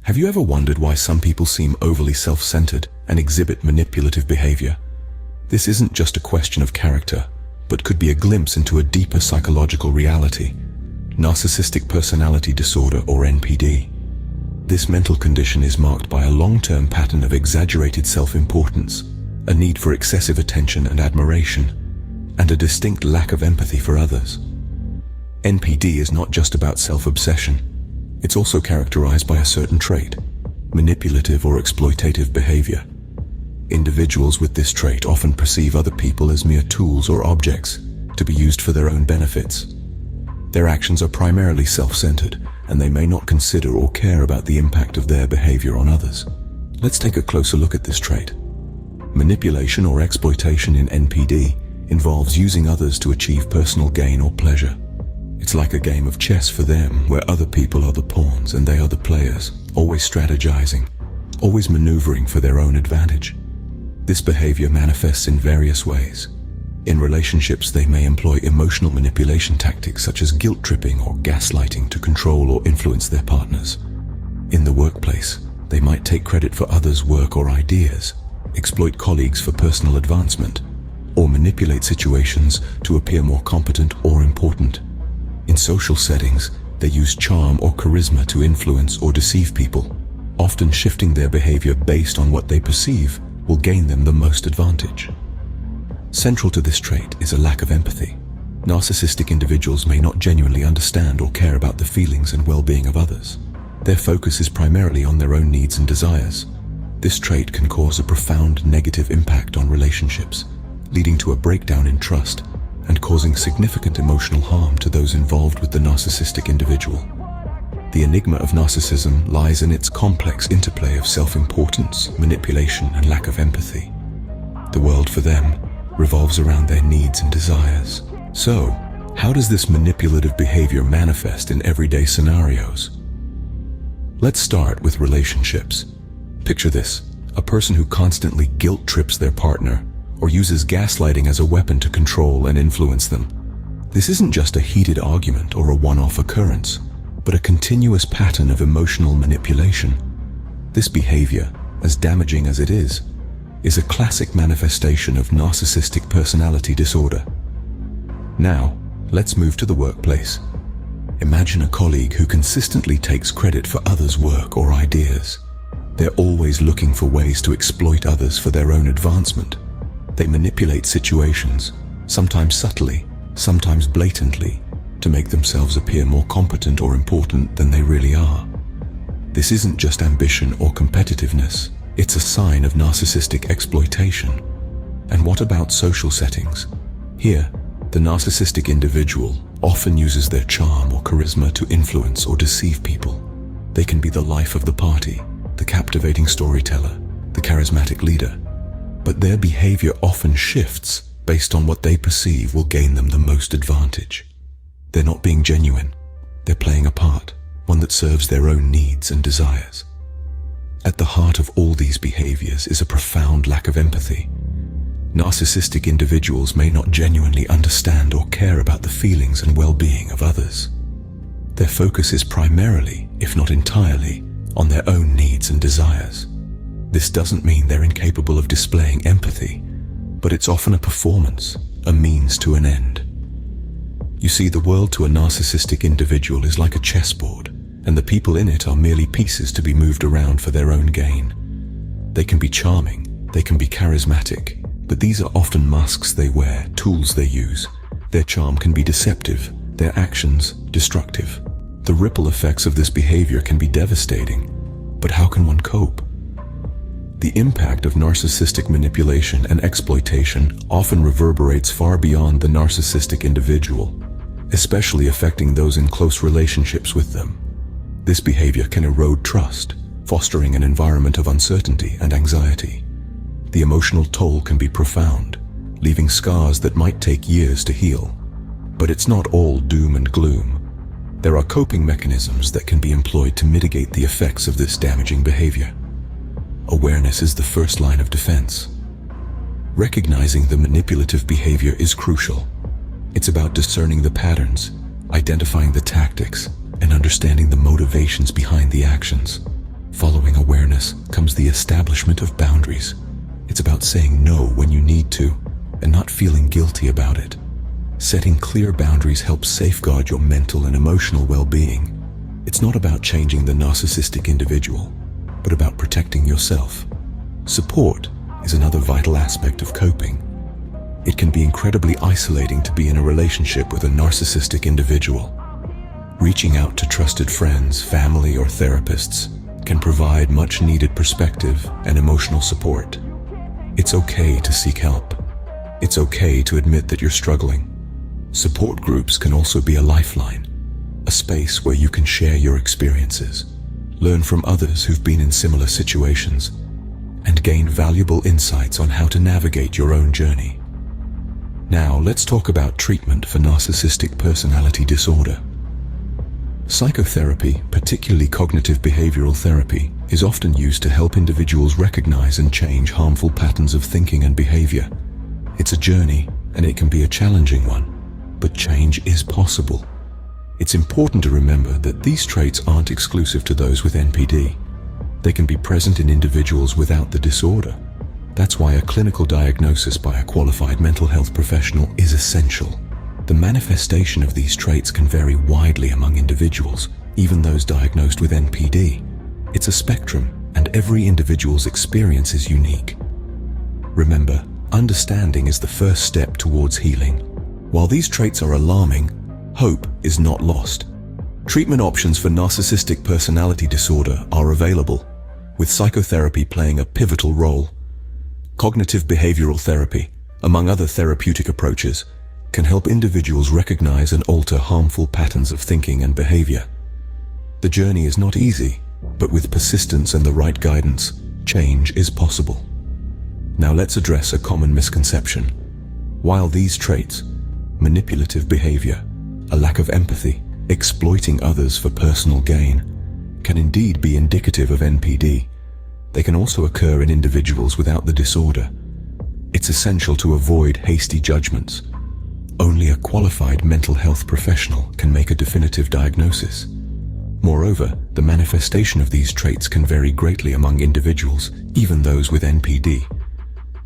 Have you ever wondered why some people seem overly self-centered and exhibit manipulative behavior? This isn't just a question of character, but could be a glimpse into a deeper psychological reality. Narcissistic Personality Disorder, or NPD. This mental condition is marked by a long-term pattern of exaggerated self-importance, a need for excessive attention and admiration, and a distinct lack of empathy for others. NPD is not just about self-obsession. It's also characterized by a certain trait, manipulative or exploitative behavior. Individuals with this trait often perceive other people as mere tools or objects to be used for their own benefits. Their actions are primarily self-centered, and they may not consider or care about the impact of their behavior on others. Let's take a closer look at this trait. Manipulation or exploitation in NPD involves using others to achieve personal gain or pleasure. It's like a game of chess for them, where other people are the pawns and they are the players, always strategizing, always maneuvering for their own advantage. This behavior manifests in various ways. In relationships, they may employ emotional manipulation tactics such as guilt tripping or gaslighting to control or influence their partners. In the workplace, they might take credit for others' work or ideas, exploit colleagues for personal advancement, or manipulate situations to appear more competent or important. In social settings, they use charm or charisma to influence or deceive people, often shifting their behavior based on what they perceive will gain them the most advantage. Central to this trait is a lack of empathy. Narcissistic individuals may not genuinely understand or care about the feelings and well-being of others. Their focus is primarily on their own needs and desires. This trait can cause a profound negative impact on relationships, leading to a breakdown in trust and causing significant emotional harm to those involved with the narcissistic individual. The enigma of narcissism lies in its complex interplay of self-importance, manipulation, and lack of empathy. The world for them revolves around their needs and desires. So, how does this manipulative behavior manifest in everyday scenarios? Let's start with relationships. Picture this: a person who constantly guilt trips their partner or uses gaslighting as a weapon to control and influence them. This isn't just a heated argument or a one-off occurrence, but a continuous pattern of emotional manipulation. This behavior, as damaging as it is a classic manifestation of narcissistic personality disorder. Now, let's move to the workplace. Imagine a colleague who consistently takes credit for others' work or ideas. They're always looking for ways to exploit others for their own advancement. They manipulate situations, sometimes subtly, sometimes blatantly, to make themselves appear more competent or important than they really are. This isn't just ambition or competitiveness. It's a sign of narcissistic exploitation. And what about social settings? Here, the narcissistic individual often uses their charm or charisma to influence or deceive people. They can be the life of the party, the captivating storyteller, the charismatic leader. But their behavior often shifts based on what they perceive will gain them the most advantage. They're not being genuine. They're playing a part, one that serves their own needs and desires. At the heart of all these behaviors is a profound lack of empathy. Narcissistic individuals may not genuinely understand or care about the feelings and well-being of others. Their focus is primarily, if not entirely, on their own needs and desires. This doesn't mean they're incapable of displaying empathy, but it's often a performance, a means to an end. You see, the world to a narcissistic individual is like a chessboard, and the people in it are merely pieces to be moved around for their own gain. They can be charming, they can be charismatic, but these are often masks they wear, tools they use. Their charm can be deceptive, their actions destructive. The ripple effects of this behavior can be devastating, but how can one cope? The impact of narcissistic manipulation and exploitation often reverberates far beyond the narcissistic individual, especially affecting those in close relationships with them. This behavior can erode trust, fostering an environment of uncertainty and anxiety. The emotional toll can be profound, leaving scars that might take years to heal. But it's not all doom and gloom. There are coping mechanisms that can be employed to mitigate the effects of this damaging behavior. Awareness is the first line of defense. Recognizing the manipulative behavior is crucial. It's about discerning the patterns, identifying the tactics, and understanding the motivations behind the actions. awareness comes the establishment of boundaries. It's about saying no when you need to, and not feeling guilty about it. Setting clear boundaries helps safeguard your mental and emotional well-being. It's not about changing the narcissistic individual, but about protecting yourself. Support is another vital aspect of coping. It can be incredibly isolating to be in a relationship with a narcissistic individual. Reaching out to trusted friends, family, or therapists can provide much-needed perspective and emotional support. It's okay to seek help. It's okay to admit that you're struggling. Support groups can also be a lifeline, a space where you can share your experiences, learn from others who've been in similar situations, and gain valuable insights on how to navigate your own journey. Now, let's talk about treatment for narcissistic personality disorder. Psychotherapy, particularly cognitive behavioral therapy, is often used to help individuals recognize and change harmful patterns of thinking and behavior. It's a journey, and it can be a challenging one, but change is possible. It's important to remember that these traits aren't exclusive to those with NPD. They can be present in individuals without the disorder. That's why a clinical diagnosis by a qualified mental health professional is essential. The manifestation of these traits can vary widely among individuals, even those diagnosed with NPD. It's a spectrum, and every individual's experience is unique. Remember, understanding is the first step towards healing. While these traits are alarming, hope is not lost. Treatment options for narcissistic personality disorder are available, with psychotherapy playing a pivotal role. Cognitive behavioral therapy, among other therapeutic approaches, can help individuals recognize and alter harmful patterns of thinking and behavior. The journey is not easy, but with persistence and the right guidance, change is possible. Now let's address a common misconception. While these traits, manipulative behavior, a lack of empathy, exploiting others for personal gain, can indeed be indicative of NPD, they can also occur in individuals without the disorder. It's essential to avoid hasty judgments. Only a qualified mental health professional can make a definitive diagnosis. Moreover, the manifestation of these traits can vary greatly among individuals, even those with NPD.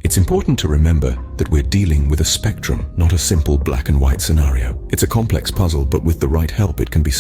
It's important to remember that we're dealing with a spectrum, not a simple black and white scenario. It's a complex puzzle, but with the right help, it can be